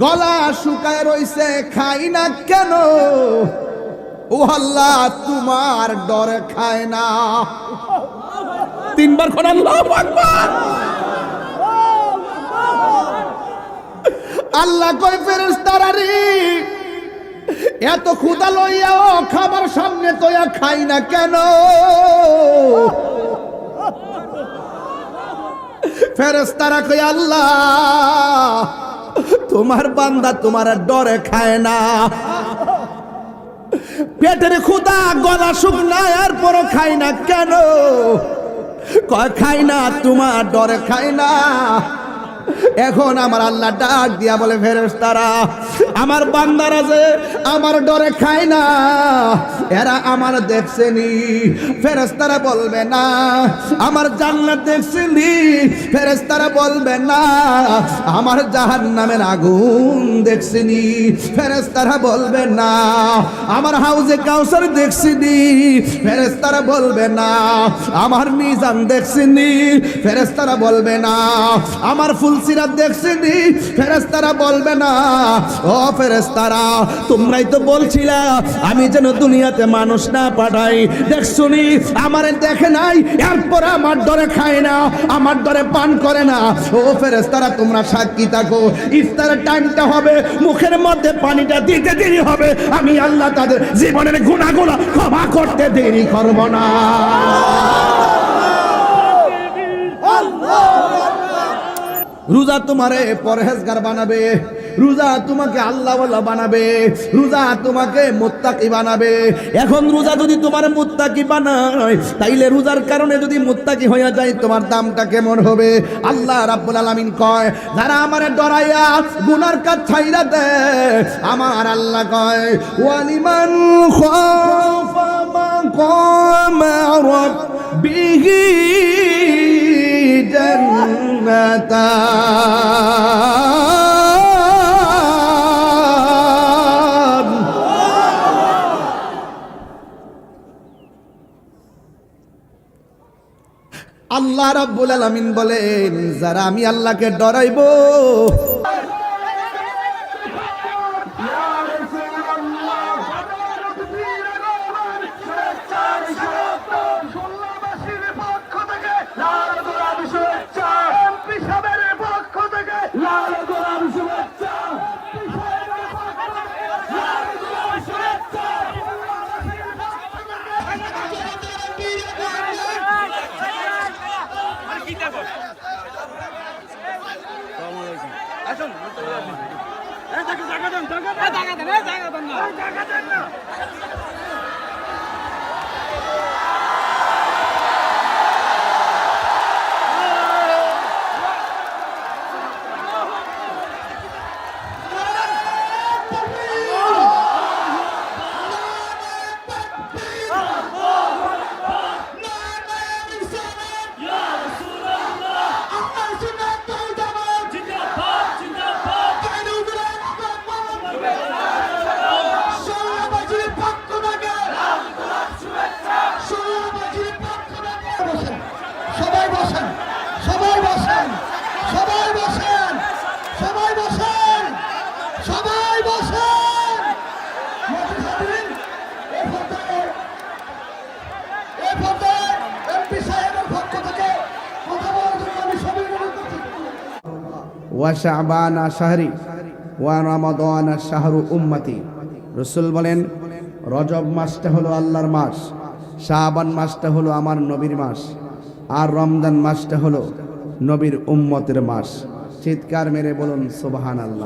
গলা শুকায় রইছে খাই না কেন? ও আল্লাহ তোমার ডরে খায় না। তিনবার কোন আল্লাহু আকবার। আল্লাহ কই ফেরেশতারা রে, এত ক্ষুধা লইয়াও খাবার সামনে তোয়া খাই না কেন? ফেরেশতারা কই আল্লাহ তোমার বান্দা তোমার ডরে খায় না। পেটের ক্ষুধা গলা শুকনায় আর পরও খাই না কেন? কয় খাই না তোমার ডরে খাই না। এখন আমার আল্লাহ ডাক দিয়া বলে ফেরেশতারা আমার বান্দারা যে আমার ডরে খায় না এরা আমার দেখছেনি। ফেরেশতারা বলবে না আমার জান্নাত দেখছেনি। ফেরেশতারা বলবে না আমার জাহান্নামের আগুন দেখছেনি। ফেরেশতারা বলবে না আমার হাউজে কাউসার দেখছেনি। ফেরেশতারা বলবে না আমার মিজান দেখছেনি। ফেরেশতারা বলবে না আমার ফুলসিরাত দেখছেনি। ফেরেশতারা বলবে না ও ফেরেশতারা তোমরাই তো বলছিলা আমি যেন দুনিয়াতে মানুষ না পাঠাই, দেখছুনি আমারে দেখে নাই এরপর আমার ডরে খায় না, আমার ডরে পান করে না। ও ফেরেশতারা তোমরা সাক্ষী থাকো, ইফতারের টাইমটা হবে, মুখের মধ্যে পানিটা দিতে দেরি হবে, আমি আল্লাহ তাদের জীবনের গুনাহগুলো ক্ষমা করতে দেরি করব না। রোজা তোমারে পরহেজগার বানাবে, রোজা তোমাকে আল্লাহওয়ালা বানাবে, রোজা তোমাকে মুত্তাকি বানাবে। এখন রোজা যদি তোমার মুত্তাকি বানায় তাইলে রোজার কারণে যদি মুত্তাকি হয়ে যায় তোমার দামটা কেমন হবে? আল্লাহ রাব্বুল আলামিন কয় যারা আমারে ডরাইয়া গুনার কাজ ছাইরা দেয় আমার আল্লাহ কয় ওয়ালিমান খাফা মাকামা রাব্বিহি জান্নাতান। আল্লাহ রাব্বুল আলামিন বলেন যারা আমি আল্লাহকে ডরাইবো ওয়া শাবানা শাহরি ওয়া রমাদানা শাহরু উম্মতি। রাসূল বলেন রজব মাসটা হলো আল্লাহর মাস, শাবান মাসটা হলো আমার নবীর মাস, আর রমজান মাসটা হলো নবীর উম্মতের মাস। চিৎকার মেরে বলুন সুবহানাল্লাহ।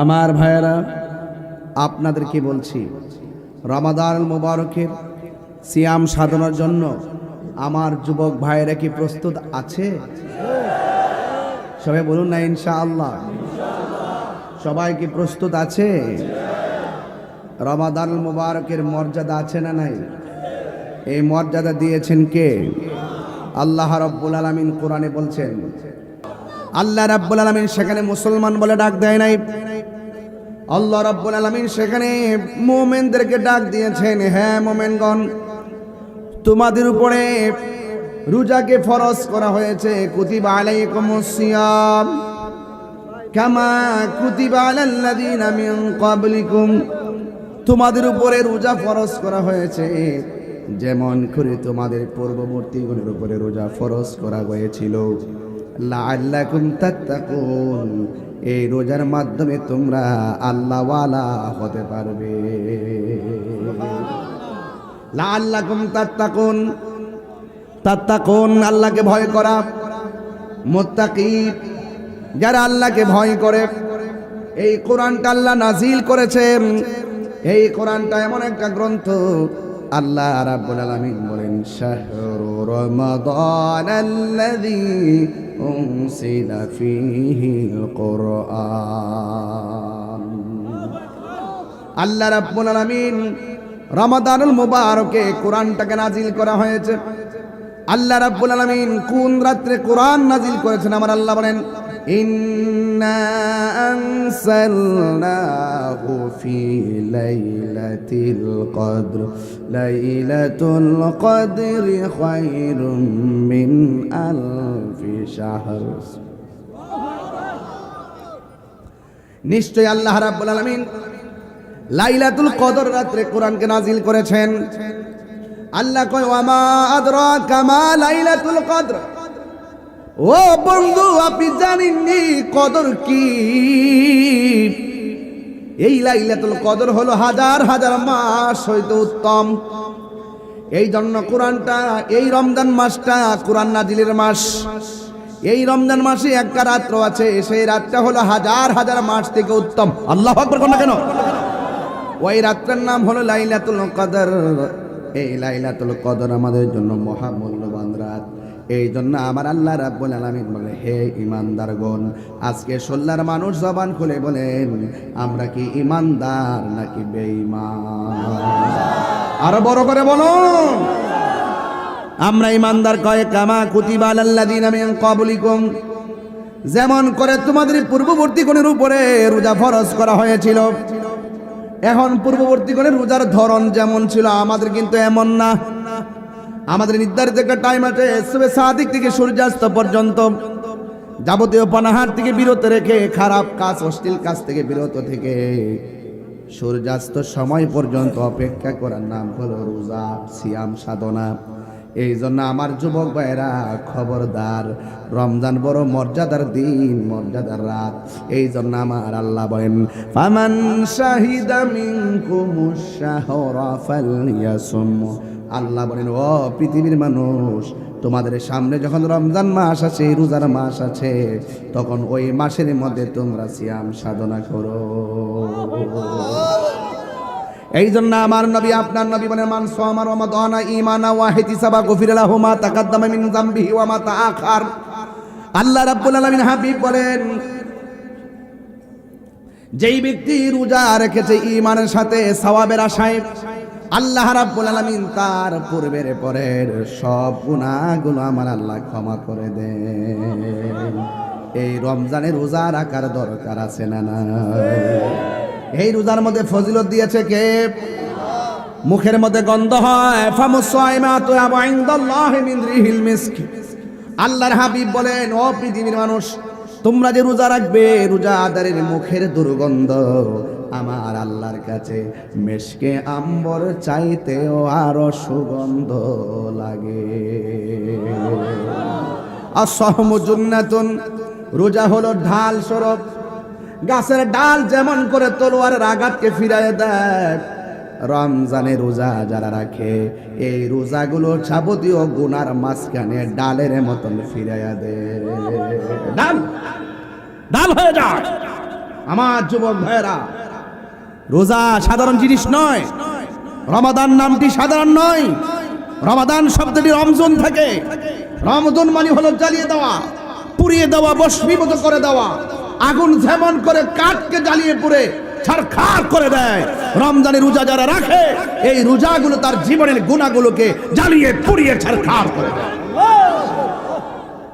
আমার ভাইয়েরা আপনাদেরকে বলছি রমাদান মুবারকের সিয়াম সাধনার জন্য আমার যুবক ভাইয়েরা কি প্রস্তুত আছে? সবাই বলুন না ইনশাআল্লাহ। সবাই কি প্রস্তুত আছে? রমাদান মুবারকের মর্যাদা আছে না নাই? এই মর্যাদা দিয়েছেন কে? আল্লাহ রাব্বুল আলামিন কোরআনে বলছেন। আল্লাহ রাব্বুল আলামিন সেখানে মুসলমান বলে ডাক দেয় নাই, আল্লাহ রাব্বুল আলামিন সেখানে মুমিনদেরকে ডাক দিয়েছেন, হ্যাঁ মুমিনগণ তোমাদের উপরে রোজাকে ফরজ করা হয়েছে কুতিবা আলাইকুমুস সিয়াম কামা কুতিবা আলাল্লাযীনা মিন ক্বাবলিকুম, তোমাদের উপরে রোজা ফরজ করা হয়েছে যেমন করে তোমাদের পূর্ববর্তীদের উপরে রোজা ফরজ করা হয়েছিল। লাআল্লাকুম তাত্তাকুন, এই রোজার মাধ্যমে তোমরা আল্লাহওয়ালা হতে পারবে। লাআল্লাকুম তাত্তাকুন, তাত্তাকুন আল্লাহকে ভয় করা, মুত্তাকি যারা আল্লাহকে ভয় করে। এই কোরআনটা আল্লাহ নাজিল করেছেন। এই কোরআনটা এমন একটা গ্রন্থ, আল্লাহ রাব্বুল আলামিন বলেন শাহরু রমাদানাল্লাযী উনসিলা ফীহিল কুরআন। আল্লাহ রাব্বুল আলামিন রমাদানুল মুবারকে কোরআনটাকে নাজিল করা হয়েছে। আল্লাহ রাব্বুল আলামিন কোন রাত্রে কোরআন নাজিল করেছেন? আমার আল্লাহ বলেন ইন্না আনসালনাহু ফি লাইলাতিল কদর, লাইলাতুল কদরি খায়রুম মিন আলফি শাহর। নিশ্চয় আল্লাহ রাব্বুল আলামিন লাইলাতুল কদর রাত্রে কোরআনকে নাজিল করেছেন। আল্লাহ কয় ওয়ামা আদরাকা মা লাইলাতুল কদর, ও বন্ধু আপনি জানেননি কদর কি? এই লাইলাতুল কদর হলো হাজার হাজার মাস হইতে উত্তম। এই জন্য কোরআনটা, এই রমজান মাসটা কোরআন নাজিলের মাস। এই রমজান মাসে একটা রাত্র আছে, সেই রাতটা হলো হাজার হাজার মাস থেকে উত্তম। আল্লাহু আকবার কোন না কেন? ওই রাত্রের নাম হলো লাইলাতুল কদর। এই লাইলাতুল কদর আমাদের জন্য মহামূল্যবান রাত। এই জন্য আমার আল্লাহ রাব্বুল আলামিন বলে হে ঈমানদারগণ, আজকে সোল্লার মানুষ জবান খুলে বলেন আমরা কি ঈমানদার নাকি বেঈমান? আরো বড় করে বলুন আমরা ঈমানদার। কয় কামা কুতিবা আলাল্লাযীনা মিন ক্বাবলিকুম, যেমন করে তোমাদের পূর্ববর্তীগণের উপরে রোজা ফরজ করা হয়েছিল। এখন পূর্ববর্তীগণের রোজার ধরন যেমন ছিল আমাদের কিন্তু এমন না। আমাদের নির্ধারিত একটা টাইম আছে, সুবে সাদিক থেকে সূর্যাস্ত পর্যন্ত যাবতীয় পানাহার থেকে বিরত রেখে, খারাপ কাজ অশ্লীল কাজ থেকে বিরত থেকে সূর্যাস্ত সময় পর্যন্ত অপেক্ষা করার নাম হলো রোজা, সিয়াম সাধনা। এই জন্য আমার যুবক ভাইরা খবরদার, রমজান বড় মর্যাদার দিন, মর্যাদার রাত। এই জন্য আমার আল্লাহ বলেন ফামান শাহিদা মিনকুমুশ শাহরা ফালইয়াসুম। আল্লাহ বলেন ও পৃথিবীর মানুষ, তোমাদের সামনে যখন রমজান মাস আছে, রোজার মাস আছে, তখন ওই মাসের মধ্যে তোমরা সিয়াম সাধনা করো। এই জন্য আমার নবী, আপনার নবী বলেন মান সামা রমাদানা ঈমানা ওয়া ইহতিসাবা গুফিরা লাহু মা তাকাদ্দামা মিন যামবিহি ওয়া মা তাআখার। আল্লাহ রাব্বুল আলামিন হাবিব বলেন যেই ব্যক্তি রোজা রেখেছে ঈমানের সাথে সওয়াবের আশায়, আল্লাহ রাব্বুল আলামিন তার পূর্বের পরের সব গুনাহগুলো আমার আল্লাহ ক্ষমা করে দেন। এই রমজানে রোজা রাখার দরকার আছে না না? এই রোজার মধ্যে ফজিলত দিয়েছে কে? মুখের মধ্যে গন্ধ হয়, ফামুসাইমাতু ইনদাল্লাহি মিন রিহিল মিস্ক। আল্লাহর হাবিব বলেন ও পৃথিবীর মানুষ, তোমরা যে রোজা রাখবে, রোজাদারের মুখের দুর্গন্ধ আমার আল্লাহর কাছে মেশকে আম্বর চাইতেও আরো সুগন্ধ লাগে। আসসাহমু জুন্নাতুন, রোজা হলো ঢাল স্বরূপ। গাছের ডাল যেমন করে তলোয়ারের আঘাতকে ফিরায় দেয়, রমজানে রোজা যারা রাখে, এই রোজাগুলো যাবতীয় গুনার মাঝখানে ডালের মতন ফিরাইয়া দেয়। ডাল ডাল হয়ে যায়। আমার যুবক ভাইরা, রোজা সাধারণ জিনিস নয়। রমাদান নামটি সাধারণ নয়। রমাদান শব্দটি রমজান থেকে। রমজান মানে হলো জ্বালিয়ে দেওয়া, পুড়িয়ে দেওয়া, ভস্মীভূত করে দেওয়া। আগুন যেমন করে কাঠকে জ্বালিয়ে পুড়ে ছারখার করে দেয়, রমজানের রোজা যারা রাখে, এই রোজাগুলো তার জীবনের গুনাহগুলোকে জ্বালিয়ে পুড়িয়ে ছারখার করে দেয়।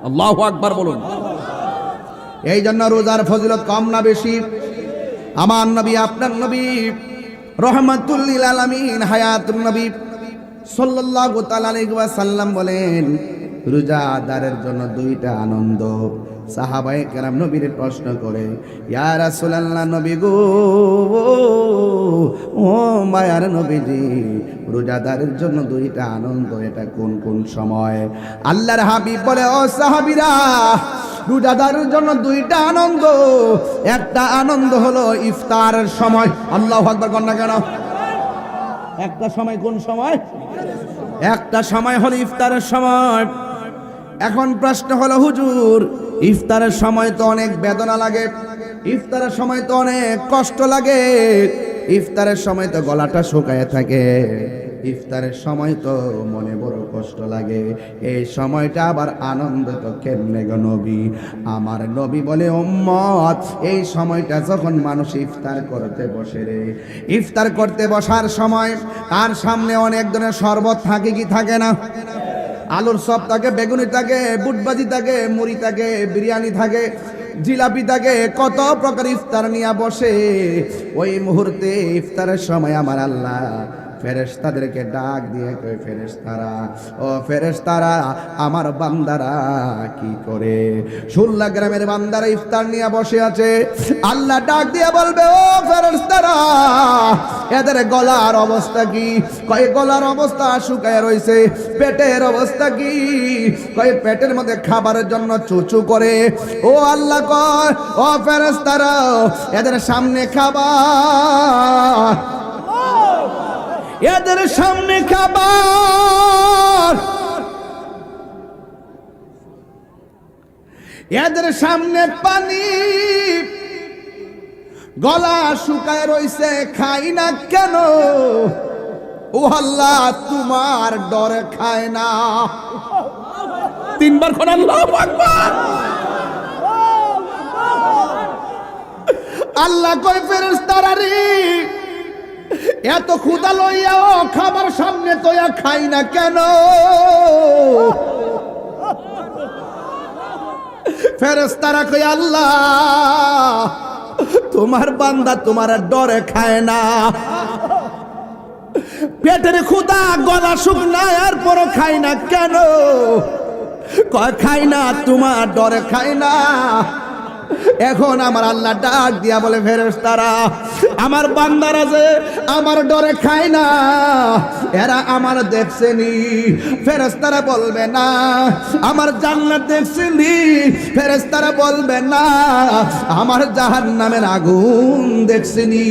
আল্লাহু আকবার বলুন। এই জন্য রোজার ফজিলত কম না বেশি? আমার নবী, আপনার নবী রহমাতুল লিল আলামিন হায়াতুন নবী সাল্লাল্লাহু তাআলা আলাইহি ওয়াসাল্লাম বলেন রোজাদারের জন্য দুইটা আনন্দ। সাহাবায়ে কেরাম নবীর প্রশ্ন করে, ইয়া রাসূলুল্লাহ, নবী গো, ও মায়ার নবীজি, রোজাদারের জন্য দুইটা আনন্দ, এটা কোন কোন সময়? আল্লাহর হাবিব বলে, ও সাহাবীরা, রোজাদারের জন্য দুইটা আনন্দ। একটা আনন্দ হলো ইফতারের সময়। আল্লাহু আকবার কন না কেন? একটা সময়, কোন সময়? একটা সময় হলো ইফতারের সময়। এখন প্রশ্ন হলো, হুজুর, ইফতারের সময় তো অনেক বেদনা লাগে, ইফতারের সময় তো অনেক কষ্ট লাগে, ইফতারের সময় তো গলাটা শুকায় থাকে, ইফতারের সময় তো মনে বড় কষ্ট লাগে, এই সময়টা আবার আনন্দ তো কেমনে গো নবী? আমার নবী বলে, উম্মত, এই সময়টা যখন মানুষ ইফতার করতে বসে রে, ইফতার করতে বসার সময় তার সামনে অনেক ধরনের শরবত থাকে কি থাকে না? আলুর চপ থাকে, বেগুনি থাকে, বুটবাজি থাকে, মুড়ি থাকে, বিরিয়ানি থাকে, জিলাপি থাকে, কত প্রকার ইফতার নিয়ে বসে। ওই মুহূর্তে ইফতারের সময় আমার আল্লাহ ফেরেশতাদেরকে ডাক দিয়ে কয়, ফেরেশতারা, ও ফেরেশতারা, আমার বান্দারা কি করে? 16 গ্রামের বান্দারা ইফতার নিয়ে বসে আছে। আল্লাহ ডাক দিয়ে বলবে, ও ফেরেশতারা, এদের গলার অবস্থা কি? কয় গলার অবস্থা শুকায় রইছে। পেটের অবস্থা কি? কয় পেটের মধ্যে খাবারের জন্য চুচু করে। ও আল্লাহ কয়, ও ফেরেশতারা, এদের সামনে খাবার, এদের সামনে খাবার, এদের সামনে পানি, গলা শুকায় রইছে, খাই না কেন? ও আল্লাহ, তোমার ডরে খায় না। তিনবার কোন আল্লাহু আকবার। আল্লাহ কয়, ফেরেশতারা রে, এত ক্ষুধা লইয়াও খাবার সামনে তোয়া খাই না কেন? ফেরেশতারা কয়, আল্লাহ, তোমার বান্দা তোমার ডরে খায় না। পেটের ক্ষুধা, গলা শুকনায়, আর পরও খাই না কেন? কয়, খাই না, তোমার ডরে খায় না। এখন আমার আল্লাহ ডাক দিয়া বলে, ফেরেশতারা, আমার বান্দারা যে আমার ডরে খায় না, এরা আমার দেখছেনি? ফেরেশতারা বলবে না। আমার জান্নাত দেখছেনি? ফেরেশতারা বলবে না। আমার জাহান্নামের আগুন দেখছেনি?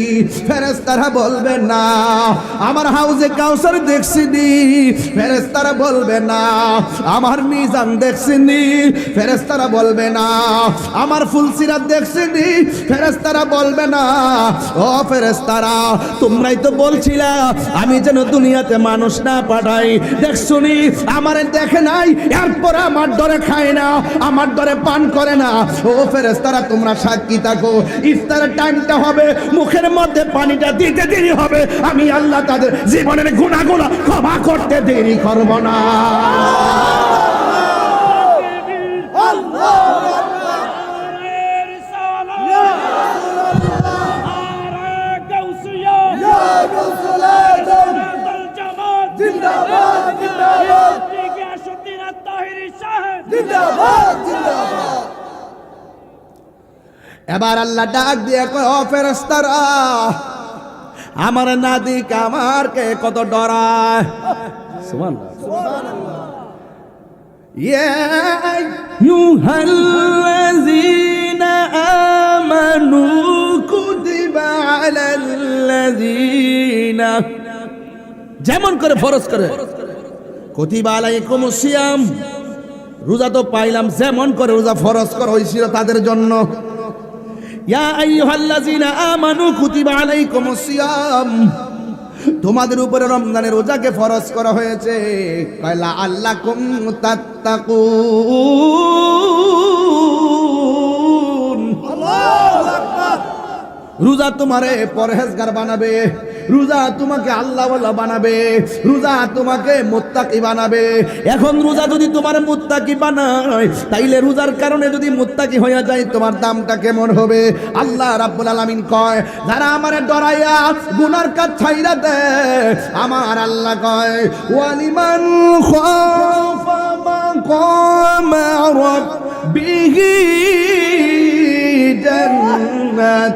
ফেরেশতারা বলবে না। আমার হাউজে কাউসার দেখছেনি? ফেরেশতারা বলবে না। আমার মিজান দেখছেনি? ফেরেশতারা বলবে না। আমার ফুলসিরাত দেখছেনি? ফেরেশতারা বলবে না। ও ফেরেশতারা, তোমরাই তো বলছিলা আমি যেন দুনিয়াতে মানুষ না পাঠাই, দেখছনি আমারে দেখে নাই, এরপর আমার ডরে খায় না, আমার ডরে পান করে না। ও ফেরেশতারা, তোমরা সাক্ষী থাকো, ইফতারের টাইমটা হবে, মুখের মধ্যে পানিটা দিতে দেরি হবে, আমি আল্লাহ তাদের জীবনের গুনাহগুলো ক্ষমা করতে দেরি করব না। এবার আল্লাহ ডাক দিয়ে কয়, ও ফেরেশতারা, আমার নাদিক আমারকে কত ডরায়। সুবহানাল্লাহ। ইয়া আইয়ুহাল্লাযীনা আমানু কুতিবা আলাল্লাযীনা, যেমন করে ফরজ করে, কুতিবা আলাইকুমুস সিয়াম, রোজা তো পাইলাম, যেমন করে রোজা ফরজ করা হয়েছিল তাদের জন্য। ইয়া আইয়ুহাল্লাযীনা আমানু কুতিবা আলাইকুমুস সিয়াম, তোমাদের উপরে রমজানের রোজাকে ফরজ করা হয়েছে, কয়লা আল্লাকুম তাত্তাকুন। আল্লাহু আকবার। রোজা তোমারে পরহেজগার বানাবে, রোজা তোমাকে আল্লাহওয়ালা বানাবে, রোজা তোমাকে মুত্তাকি বানাবে। এখন রোজা যদি তোমার মুত্তাকি বানায়, তাইলে রোজার কারণে যদি মুত্তাকি হয়ে যায়, তোমার দামটা কেমন হবে? আল্লাহ রাব্বুল আলামিন কয়, যারা আমারে ডরাইয়া গুনার কাজ ছাইরা দেয়, আমার আল্লাহ কয়, ওয়ালিমান খাফা مقام ربه جنتان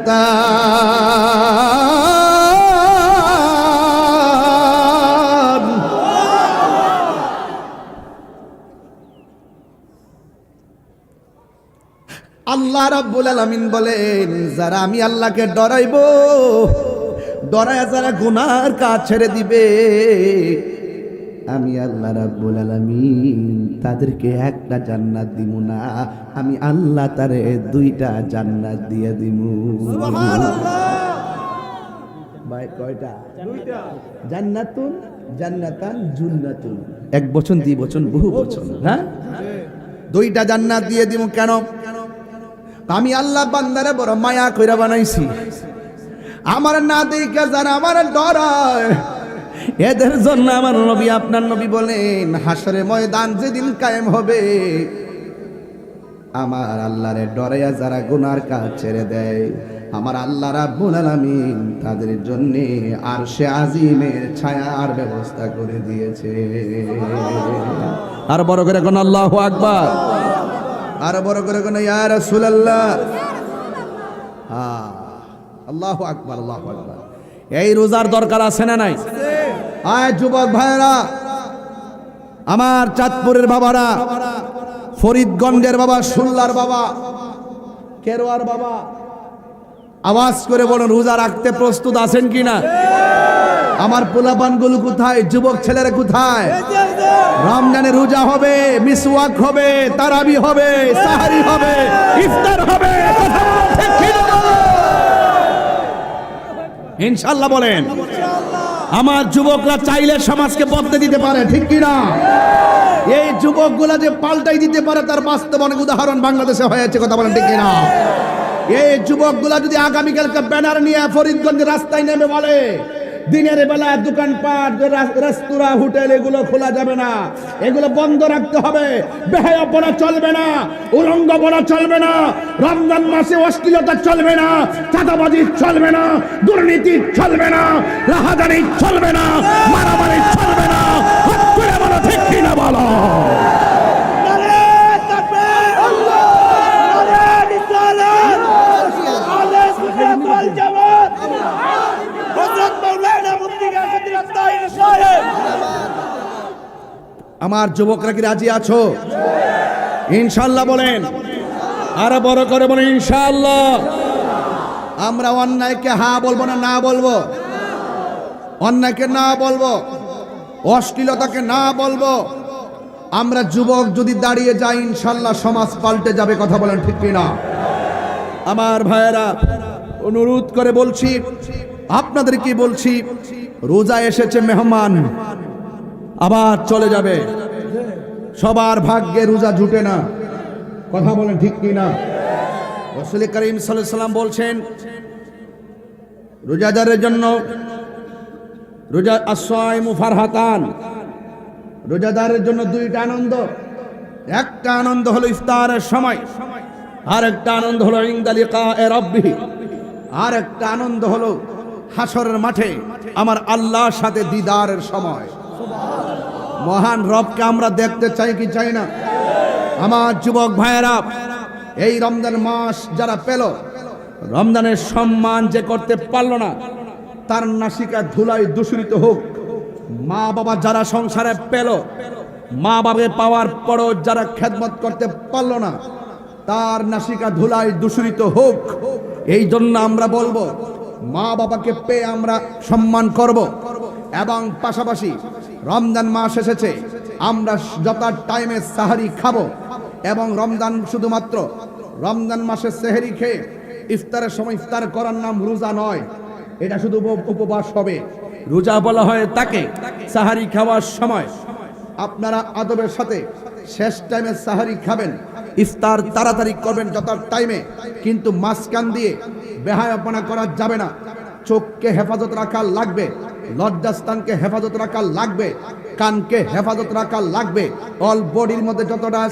আল্লাহ রাব্বুল আলামিন বলেন, যারা আমি আল্লাহকে ডরাইবো, ডরায় যারা গুনার কাজ ছেড়ে দিবে, আমি আল্লাহ রাব্বুল আলামিন তাদেরকে একটা জান্নাত দিব না, আমি আল্লাহ তারে দুইটা জান্নাত দিয়ে দিব। সুবহানাল্লাহ। ভাই কয়টা? দুইটা। জান্নাতুন, জান্নাতান, জুন্নাতুন। এক বচন, দুই বচন, বহু বচন। হ্যাঁ, দুইটা জান্নাত দিয়ে দিব। কেন? আমি আল্লাহ বান্দারে বড় মায়া কইরা বানাইছি। আমার না দেখে যারা আমার ডরায়, এদের জন্য আমার নবী, আপনার নবী বলেন, হাসরের ময়দান যেদিন কায়েম হবে, আমার আল্লাহরে ডরাইয়া যারা গুনার কাজ ছেড়ে দেয়, আমার আল্লাহ রাব্বুল আলামিন তাদের জন্য আরশে আজিমের ছায়ার ব্যবস্থা করে দিয়েছে। আর বড় করে কোন আল্লাহু আকবার, আর বড় করে কোন ইয়া রাসূলুল্লাহ। আল্লাহু আকবার, আল্লাহু আকবার। এই রোজার দরকার আছে না নাই? আয় যুবক ভাইরা, আমার চাঁদপুরের বাবারা, ফরিদগঞ্জের বাবা, শুল্লার বাবা, কেরোয়ার বাবা, আওয়াজ করে বলুন, রোজা রাখতে প্রস্তুত আছেন কিনা? আমার পোলাপানগুলো কোথায়? যুবক ছেলেরা কোথায়? রমজানে রোজা হবে, মিসওয়াক হবে, তারাবি হবে, সাহারি হবে, ইফতার হবে, কথা বলুন ঠিক কিনা? ইনশাআল্লাহ বলেন। আমার যুবকরা চাইলে সমাজকে বদলে দিতে পারে, ঠিক কিনা? এই যুবকগুলা যে পাল্টাই দিতে পারে, তার বাস্তব অনেক উদাহরণ বাংলাদেশে হয়েছে, কথা বলেন ঠিক কিনা? এই যুবকগুলা যদি আগামীকালকে ব্যানার নিয়ে ফরিদগঞ্জের রাস্তায় নেমে বলে, দিনের বেলা দোকানপাট, রেস্তোরাঁ, হোটেল এগুলো খোলা যাবে না, এগুলো বন্ধ রাখতে হবে, বেহায়াপনা চলবে না, উলঙ্গপনা চলবে না, রমজান মাসে অশ্লীলতা চলবে না, চাঁদাবাজি চলবে না, দুর্নীতি চলবে না, রাহাজানি চলবে না, মারামারি চলবে না, হাত করে বলো ঠিক কিনা বলো। আমার যুবকরা কি রাজি আছো? ইনশাআল্লাহ বলেন, আর বড় করে বলেন ইনশাআল্লাহ। আমরা অন্যায়কে হ্যাঁ বলবো না, না বলবো? অন্যায়কে না বলবো, অশ্লীলতাকে না বলবো। আমরা যুবক যদি দাঁড়িয়ে যাই, ইনশাআল্লাহ সমাজ পাল্টে যাবে, কথা বলেন ঠিক কিনা? আমার ভাইয়েরা, অনুরোধ করে বলছি, আপনাদের কি বলছি, রোজা এসেছে মেহমান, আবার চলে যাবে। সবার ভাগ্যে রোজা জুটে না, কথা বলেন ঠিক কিনা? রাসূল করিম সাল্লাল্লাহু আলাইহি ওয়াসাল্লাম বলছেন, রোজাদারের জন্য রোজা আস-সাইমু ফারহাতান, রোজাদারের জন্য দুইটা আনন্দ। একটা আনন্দ হলো ইফতারের সময়, আর একটা আনন্দ হলো ইনদা লিকায়ে রাব্বিহি, আর একটা আনন্দ হলো হাসরের মাঠে আমার আল্লাহর সাথে দিদারের সময়। মহান রবকে আমরা দেখতে চাই কি চাই না? আমার যুবক ভাইয়েরা, এই রমজান মাস যারা পেল, রমজানের সম্মান যে করতে পারল না, তার নাসিকা ধুলায় দূষিত হোক। মা বাবা যারা সংসারে পেল, মা বাবা পাওয়ার পরও যারা খেদমত করতে পারল না, তার নাসিকা ধুলায় দূষিত হোক। এই জন্য আমরা বলবো, মা বাবাকে পেয়ে আমরা সম্মান করব, এবং পাশাপাশি রমজান মাস এসেছে, আমরা যত টাইমে সাহারি খাবো, এবং রমজান শুধুমাত্র রমজান মাসে সেহরি খেয়ে ইফতারের সময় ইফতার করার নাম রোজা নয়, এটা শুধু উপবাস হবে। রোজা বলা হয় তাকে সাহারি খাওয়ার সময় আপনারা আদবের সাথে শেষ টাইমে সাহারি খাবেন, ইফতার তাড়াতাড়ি করবেন যত টাইমে, কিন্তু মাঝখান দিয়ে বেহায়াপনা করা যাবে না। চোখকে হেফাজত রাখা লাগবে, লজ্জাস্থানকে হেফাজত রাখা লাগবে, কানকে হেফাজত রাখা লাগবে। অল বডির মধ্যে যতটা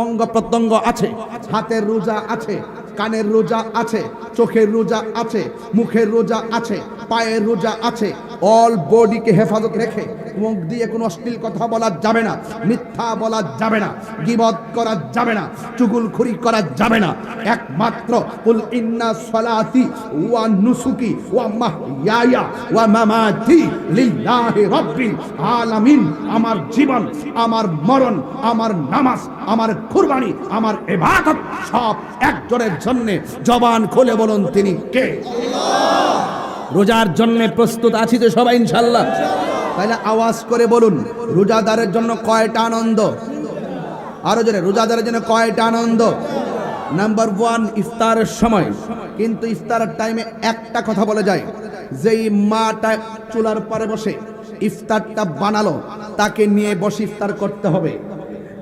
অঙ্গ প্রত্যঙ্গ আছে, হাতের রোজা আছে, কানের রোজা আছে, চোখের রোজা আছে, মুখের রোজা আছে, পায়ের রোজা আছে, অল বডিকে হেফাজত রেখে মুখ দিয়ে কোনো অশ্লীল কথা বলা যাবে না, মিথ্যা বলা যাবে না, গীবত করা যাবে না, চুগলখড়ি করা যাবে না। একমাত্র কুল ইন্না সলাতি ওয়া নুসুকি ওয়া মাহইয়ায়া ওয়া মামাতি লিল্লাহি রাব্বিল আলামিন। আমার জীবন, আমার মরণ, আমার নামাজ, আমার কুরবানি, আমার ইবাদত সব একজনের জন্য। জবান খুলে বলুন তিনি কে? রোজার জন্য প্রস্তুত আছি তো সবাই ইনশাআল্লাহ? তাহলে আওয়াজ করে বলুন, রোজাদারের জন্য কয়টা আনন্দ? আরো জোরে, রোজাদারের জন্য কয়টা আনন্দ? নাম্বার 1, ইফতারের সময়। কিন্তু ইফতারের টাইমে একটা কথা বলে যায়, যেই মাটা চুলার পরে বসে ইফতারটা বানালো তাকে নিয়ে বসে ইফতার করতে হবে।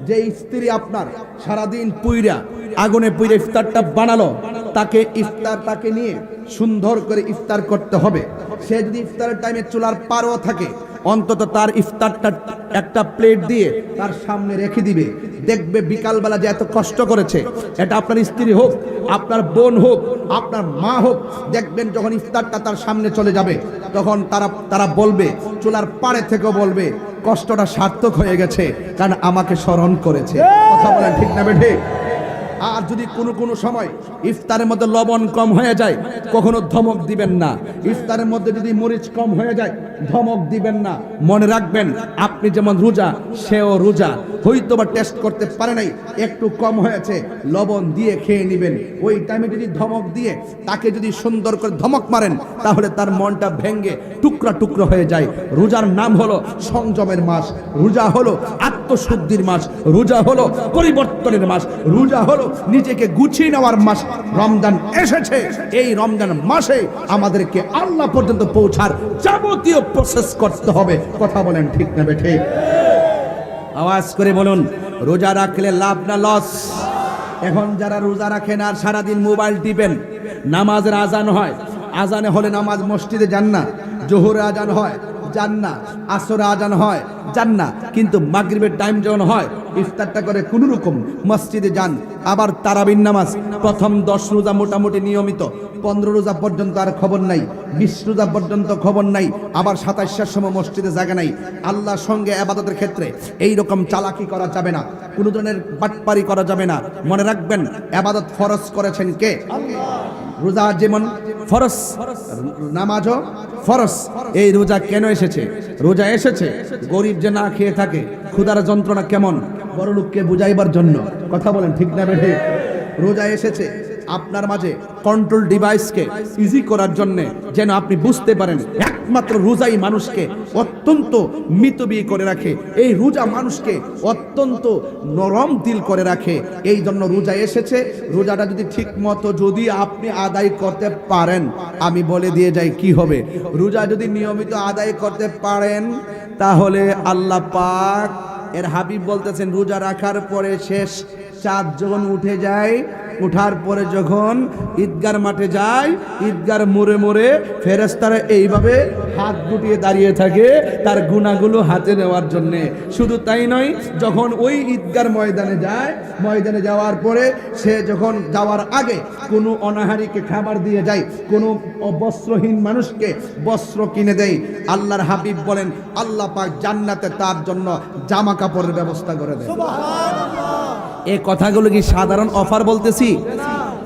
যে স্ত্রী আপনার সারাদিন পুইরা আগুনে পুইরা ইফতারটা বানালো তাকে নিয়ে সুন্দর করে ইফতার করতে হবে। সে যদি ইফতারের টাইমে চুলার পারও থাকে, অন্তত তার ইফতারটা একটা প্লেট দিয়ে তার সামনে রেখে দিবে। দেখবে বিকালবেলা যে এত কষ্ট করেছে, এটা আপনার স্ত্রী হোক, আপনার বোন হোক, আপনার মা হোক, দেখবেন যখন ইফতারটা তার সামনে চলে যাবে তখন তারা বলবে, চুলার পাড়ে থেকেও বলবে, কষ্টটা সার্থক হয়ে গেছে, কারণ আমাকে স্মরণ করেছে। কথা বলেন ঠিক না বেঠে? আর যদি কোনো সময় ইফতারের মধ্যে লবণ কম হয়ে যায়, কখনো ধমক দিবেন না। ইফতারের মধ্যে যদি মরিচ কম হয়ে যায়, ধমক দিবেন না। মনে রাখবেন, আপনি যেমন রোজা, সেও রোজা। হয়তো বা টেস্ট করতে পারে নাই, একটু কম হয়েছে, লবণ দিয়ে খেয়ে নেবেন। ওই টাইমে যদি ধমক দিয়ে তাকে যদি সুন্দর করে ধমক মারেন, তাহলে তার মনটা ভেঙে টুকরা টুকরো হয়ে যায়। রোজার নাম হলো সংযমের মাস, রোজা হলো আত্মশুদ্ধির মাস, রোজা হলো পরিবর্তনের মাস, রোজা হলো নিজেকে গুছিয়ে নেওয়ার মাস। রমজান এসেছে, এই রমজান মাসে আমাদেরকে আল্লাহ পর্যন্ত পৌঁছার যাবতীয় প্রসেস করতে হবে। কথা বলেন ঠিক না বেঠে? আওয়াজ করে বলুন, রোজা রাখলে লাভ না লস? এখন যারা রোজা রাখেন আর সারাদিন মোবাইল টিপেন, নামাজের আজান হয়, আজানে হলে নামাজ মসজিদে যান না, জোহরে আজান হয় যান না, আসরে আজান হয় যান না, কিন্তু মাগরিবের টাইম যখন হয় ইফতারটা করে কোনো রকম মসজিদে যান। আবার তারাবির নামাজ প্রথম 10 রোজা মোটামুটি নিয়মিত, 15 রোজা পর্যন্ত আর খবর নাই, 20 রোজা পর্যন্ত খবর নাই, আবার 27টার সময় মসজিদে জায়গা নাই। আল্লাহর সঙ্গে ইবাদতের ক্ষেত্রে এই রকম চালাকি করা যাবে না, কোনো ধরনের বাটপারি করা যাবে না। মনে রাখবেন, ইবাদত ফরজ করেছেন কে? রোজা যেমন ফরজ, নামাজও ফরজ। এই রোজা কেন এসেছে? রোজা এসেছে গরিব যে না খেয়ে থাকে, ক্ষুধার যন্ত্রণা কেমন, বড় লোককে বুঝাইবার জন্য। কথা বলেন ঠিক না বেঠে? রোজা এসেছে আপনার মাঝে কন্ট্রোল ডিভাইসকে ইজি করার জন্য, যেন আপনি বুঝতে পারেন একমাত্র রোজাই মানুষকে অত্যন্ত মিতব্যয়ী করে রাখে। এই রোজা মানুষকে অত্যন্ত নরম দিল করে রাখে। এই জন্য রোজা এসেছে। রোজাটা যদি ঠিক মতো যদি আপনি আদায় করতে পারেন, আমি বলে দিয়ে যাই কি হবে। রোজা যদি নিয়মিত আদায় করতে পারেন, তাহলে আল্লাহ পাক এর হাবিব বলতেছেন, রোজা রাখার পরে শেষ চাঁদ যখন উঠে যায়, উঠার পরে যখন ঈদগার মাঠে যায়, ঈদগার মোড়ে মোড়ে ফেরেশতারা এইভাবে হাত গুটিয়ে দাঁড়িয়ে থাকে তার গুনাহগুলো হাতে নেওয়ার জন্য। শুধু তাই নয়, যখন ওই ঈদগার ময়দানে যায়, ময়দানে যাওয়ার পরে সে যখন যাওয়ার আগে কোনো অনাহারীকে খাবার দিয়ে যায়, কোনো বস্ত্রহীন মানুষকে বস্ত্র কিনে দেয়। আল্লাহর হাবিব বলেন, আল্লাহ পাক জান্নাতে তার জন্য জামা কাপড়ের ব্যবস্থা করে দেয়। এই কথাগুলো কি সাধারণ অফার বলতেছি?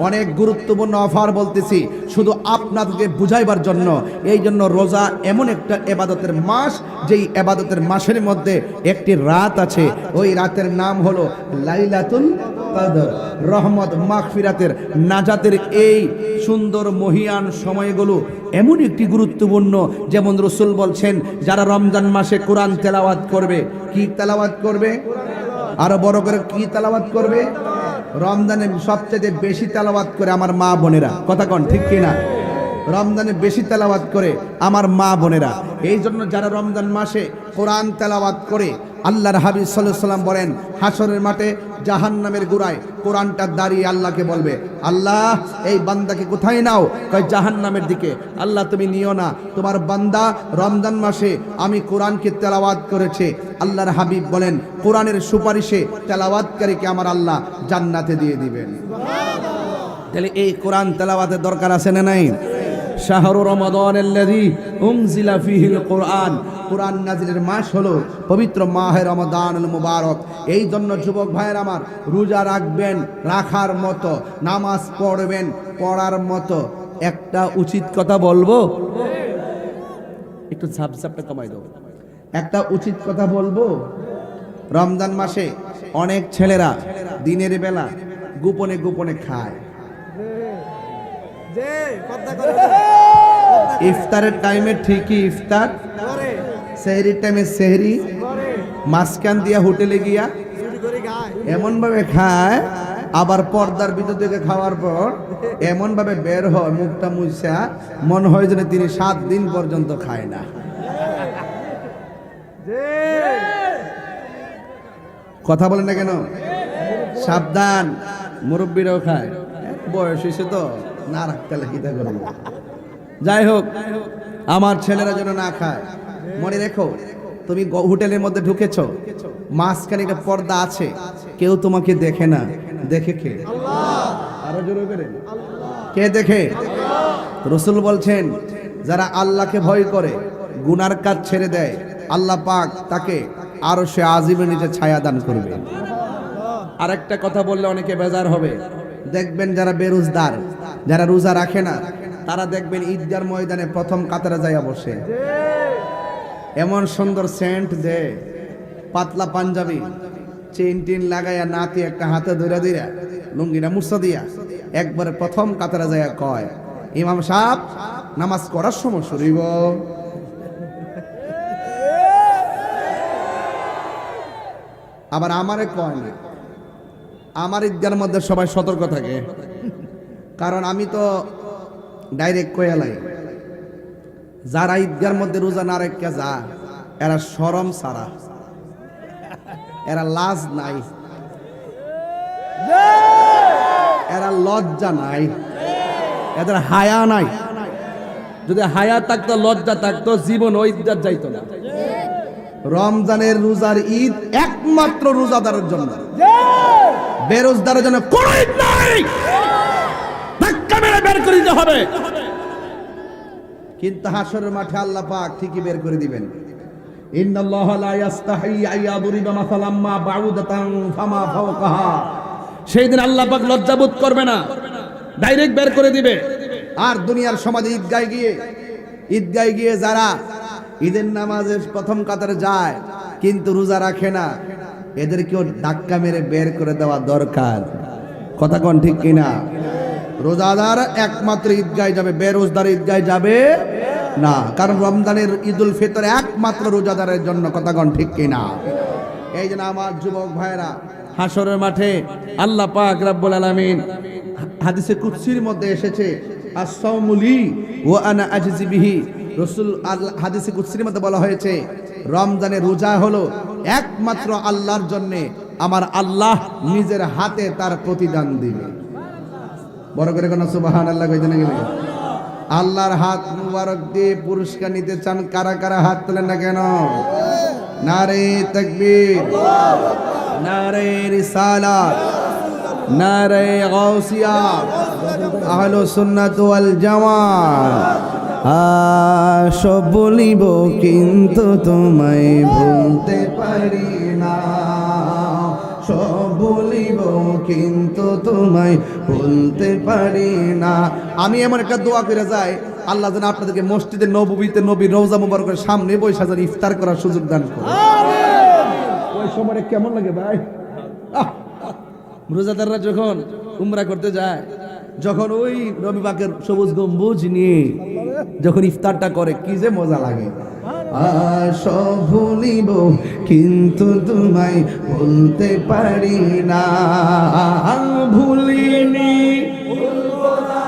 অনেক গুরুত্বপূর্ণ অফার বলতেছি, শুধু আপনাদেরকে বুঝাইবার জন্য। এই জন্য রোজা এমন একটা ইবাদতের মাস, যেই ইবাদতের মাসের মধ্যে একটি রাত আছে, ওই রাতের নাম হলো লাইলাতুল কদর। রহমত, মাগফিরাতের, নাজাতের এই সুন্দর মহিয়ান সময়গুলো এমন একটি গুরুত্বপূর্ণ। যেমন রাসূল বলছেন, যারা রমজান মাসে কোরআন তেলাওয়াত করবে, কি তেলাওয়াত করবে? আরো বড় করে কি তেলাওয়াত করবে? রমজানে সবচেয়ে বেশি তেলাওয়াত করে আমার মা বোনেরা। কথা কন ঠিক কিনা? রমজানে বেশি তেলাওয়াত করে আমার মা বোনেরা। এই জন্য যারা রমজান মাসে কোরআন তেলাওয়াত করে, আল্লাহর হাবিব সাল্লাল্লাহু আলাইহি ওয়াসাল্লাম বলেন, হাসরের মাঠে জাহান্নামের গোড়ায় কোরআনটা দাঁড়িয়ে আল্লাহকে বলবে, আল্লাহ এই বান্দাকে কোথায় নাও? কয় জাহান্নামের দিকে। আল্লাহ তুমি নিও না, তোমার বান্দা রমজান মাসে আমি কোরআনকে তেলাওয়াত করেছে। আল্লাহর হাবিব বলেন, কোরআনের সুপারিশে তেলাওয়াতকারীকে আমার আল্লাহ জান্নাতে দিয়ে দিবেন। তাহলে এই কোরআন তেলাওয়াতের দরকার আছে না নাই? শাহরু রমাদানাল্লাযী উনজিলা ফীহিল কুরআন, কুরআন নাযিলের মাস হলো পবিত্র মাহে রমাদানুল মুবারক। এই জন্য যুবক ভাইয়ের আমার, রোজা রাখবেন রাখার মতো, নামাজ পড়বেন পড়ার মতো। একটা উচিত কথা বলবো, একটু ঝাপঝাপটা কমাই দাও। একটা উচিত কথা বলবো, রমজান মাসে অনেক ছেলেরা দিনের বেলা গোপনে গোপনে খায়। ইফতারের টাইমে ঠিকই ইফতার, সেহরির টাইমে সেহরি, মাঝখান দিয়া হোটেলে গিয়া এমন ভাবে খায়, আবার পর্দার ভিতর থেকে খাওয়ার পর এমন ভাবে বের হয় মুখটা মুছা, মনে হয় যেন তিনি 7 দিন পর্যন্ত খায় না। কথা বলেন না কেন? সাবধান, মুরব্বীরাও খায়, বয়স হয়েছে তো না রাখতে লাগিতে করে। যাই হোক, আমার ছেলেরা যেন না খায়। মনে রেখো, তুমি হোটেলের মধ্যে ঢুকেছো, মাঝখানে একটা পর্দা আছে, কেউ তোমাকে দেখে না। দেখে কে? আরো জোরে করে, কে দেখে? রাসূল বলছেন, যারা আল্লাহকে ভয় করে গুনার কাজ ছেড়ে দেয়, আল্লাহ পাক তাকে আরশে আজিমের নিচে ছায়া দান করবে। আরেকটা কথা বললে অনেকে বেজার হবে, দেখবেন যারা বেরোজগার, যারা রোজা রাখে না, তারা দেখবেন ঈদগার ময়দানে প্রথম কাতারে যাইয়া বসে। এমন সুন্দর সেন্ট দে, পাতলা পাঞ্জাবি, চেইন টিন লাগাইয়া, নাতি একটা হাতে ধরে দিয়া, লুঙ্গিটা মুছা দিয়া, একবারে প্রথম কাতারে যাইয়া কয়, ইমাম সাহেব নামাজ করার সময় শুরুইব। আবার আমারে কয় না, আমার ঈদগার মধ্যে সবাই সতর্ক থাকে, কারণ আমি তো ডাইরেক্ট কয়ালাই, যারা ঈদগার মধ্যে রোজা না রেখে যা, এরা শরম সারা, এরা লাজ নাই, এরা লজ্জা নাই, এদের হায়া নাই। যদি হায়া থাকতো, লজ্জা থাকতো, জীবন ওই ঈদগার যাইতো না। রমজানের রোজার ঈদ একমাত্র রোজাদারের জন্য, বেরোজগারের জন্য কোন ঈদ নাই। ধাক্কা মেরে বের করে দিতে হবে, কিন্তু হাসরের মাঠে আল্লাহ পাক ঠিকই বের করে দিবেন। ইন্নাল্লাহা লা ইস্তাহি আইয়াদুরিবা মাসালাম মা বাউদাতান ফামা ফাওকাহা। সেই দিন আল্লাহ পাক লজ্জাবোধ করবে না, ডাইরেক্ট বের করে দিবে। আর দুনিয়ার সমাজে ঈদগায় গিয়ে যারা ঈদের নামাজে প্রথম কাতারে যায় কিন্তু রোজা রাখে না, এদেরকেও ধাক্কা মেরে বের করে দেওয়া দরকার। কথা কোন ঠিক কিনা? রোজাদার একমাত্র ঈদগায় যাবে, বেরোজদার ঈদগায় যাবে না, কারণ রমজানের ঈদুল ফিতর একমাত্র রোজাদারের জন্য। কথা কোন ঠিক কিনা? এই জন্য আমার যুবক ভাইরা, হাসরের মাঠে আল্লাহ পাক রব্বুল আলামিন হাদিসে কুদসির মধ্যে এসেছে, as-সাওমু লি ওয়া আনা আজজি বিহি। রাসূল হাদিসে কুদসির মধ্যে বলা হয়েছে, রমজানের রোজা হলো একমাত্র আল্লাহর জন্য, আমার আল্লাহ নিজের হাতে তার প্রতিদান দিবে। বড় করে কোন সুবহানাল্লাহ কইতে না গেলে? আল্লাহর হাত মুবারক দিয়ে পুরস্কার নিতে চান কারা কারা? হাত তোলেন না কেন? নারে তাকবীর, নারে রিসালাত, নারে গাউসিয়া, আহলুস সুন্নাত ওয়াল জামাত। সব বলিব কিন্তু তোমায় ভুলতে পারি না, সব বলিব কিন্তু তোমায় ভুলতে পারি না। আমি এমন একটা দোয়া করে যাই, আল্লাহ যেন আপনাদেরকে মসজিদে নববীতে নবী রওজা মুবারকের সামনে বসে যেন ইফতার করার সুযোগ দান করে। ওই সময় কেমন লাগে ভাই? রোজাদাররা যখন উমরা করতে যায়, যখন ওই নবী পাকের সবুজ গম্বুজ নিয়ে যখন ইফতারটা করে, কি যে মজা লাগে। সব ভুলিব কিন্তু তোমায় ভুলতে পারি না, ভুলিনি ভুলবো না,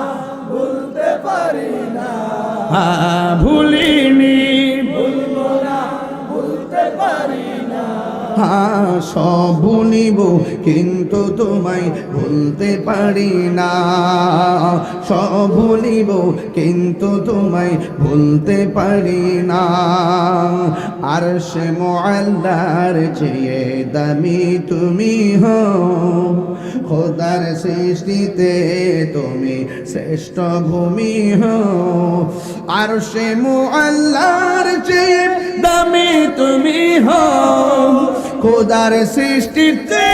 ভুলতে পারি না, ভুলিনি ভুলবো না, ভুলতে পারি না। সব ভুলিব কিন্তু তোমায় ভুলতে পারি না, সব ভুলিব কিন্তু তোমায় ভুলতে পারি না। আরশে মুআল্লার চেয়ে দামি তুমি হও, খোদার সৃষ্টিতে তুমি শ্রেষ্ঠ ভূমি হও। আরশে মুআল্লার চেয়ে দামি তুমি হও, খোদার সৃষ্টিতে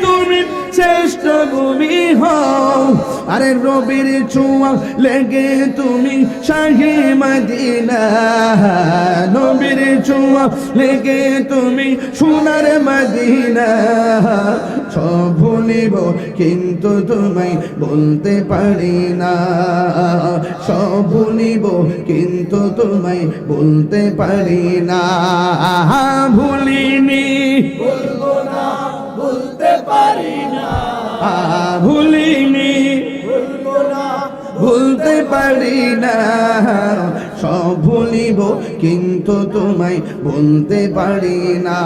তুমি শ্রেষ্ঠ ভূমি হও। আরে রবির ছোঁয়া লেগে তুমি শাহে মদিনা, নবীর ছোঁয়া লেগে তুমি সোনার মদিনা। সব ভুলিব কিন্তু তোমায় বলতে পারি না, সব ভুলিব কিন্তু তোমায় বলতে পারি না। ভুলিনি বলবো না, বলতে পারি না, ভুলিনি বলবো না, ভুলতে পারি না। সব ভুলিব কিন্তু তোমায় বলতে পারি না।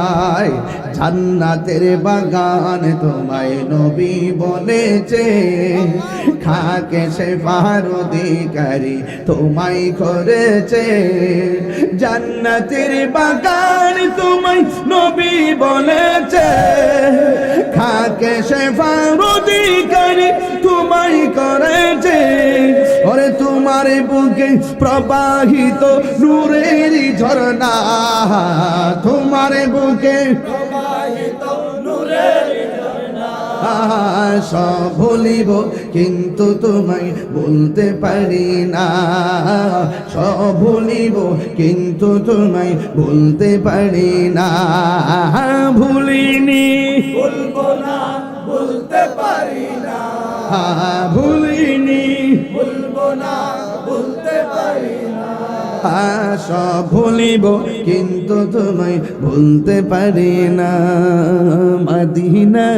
জান্নাতের বাগান তোমায় নবী বলেছে, খাকে সে পার অধিকারী তোমায় করেছে। জান্নাতের বাগান তোমায় নবী বলেছে, খাকে সে পার অধিকারী তোমায় করেছে। ওরে তোমার বুকে প্রবাহিত নূরের ঝরনা, তোমার বুকে প্রবাহিত নূরের ঝরনা। সব ভুলিব কিন্তু তোমায় বলতে পারি না, সব ভুলিব কিন্তু তোমায় বলতে পারি না। ভুলিনি বলবো না, বলতে পারি না, ভুলিনি বলবো না, বলতে পারি না। সব ভুলিব কিন্তু তোমায় ভুলতে পারি না। মদিনা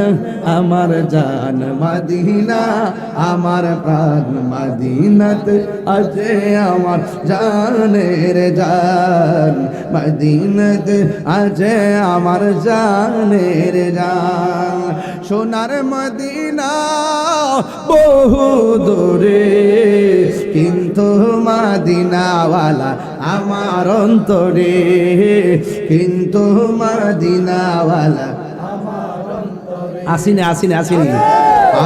আমার জান, মদিনা আমার প্রাণ, মদিনাতে আছে আমার জানের জান, মদিনাতে আছে আমার জানের জান। সোনার মদিনা বহু দূরে কিন্তু মদিনাওয়ালা আমার অন্তরে, কিন্তু মদিনাওয়ালা আসিনি আসিনি আসিনি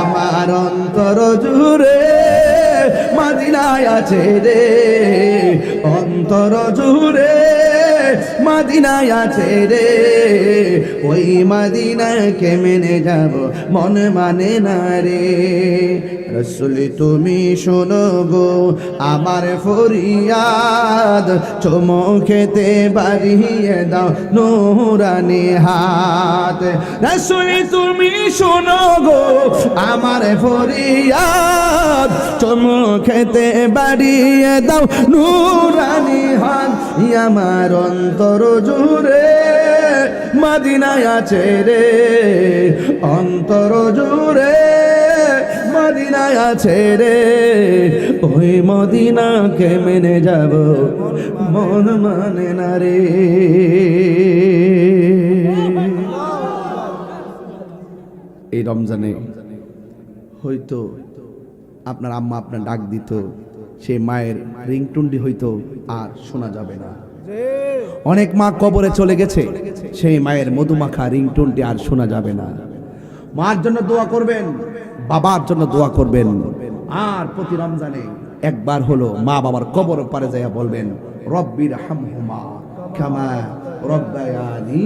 আমার অন্তর জুড়ে মদিনায় আছে রে, অন্তর জুড়ে মদিনায় আছে রে। ওই মদিনাকে মেনে যাব মন মানে না রে। রসুল তুমি শোনো গো আমার ফরিয়াদ, চুমুকেতে বাড়িয়ে দাও নুরানি হাত। রসুল তুমি শোনো গো আমার ফরিয়াদ, চুমুকেতে বাড়িয়ে দাও নুরানি হাত। আমার অন্তর জুড়ে মদিনায় আছে রে, অন্তর জুড়ে মদিনায় আছে রে। ওই মদিনাকে মেনে যাব মন মানে না রে। এই রমজানে হয়তো আপনার আম্মা আপনার ডাক দিত, সে মায়ের রিংটুনটি হয়তো আর শোনা যাবে না। অনেক মা কবরে চলে গেছে, সেই মায়ের মধুমাখা রিংটুনটি আর শোনা যাবে না। মার জন্য দোয়া করবেন, বাবার জন্য দোয়া করবেন। আর প্রতি রমজানে একবার হলো মা বাবার কবর পারে যাইয়া বলবেন, রব্বির হামহুমা কামা রব্বায়ানি।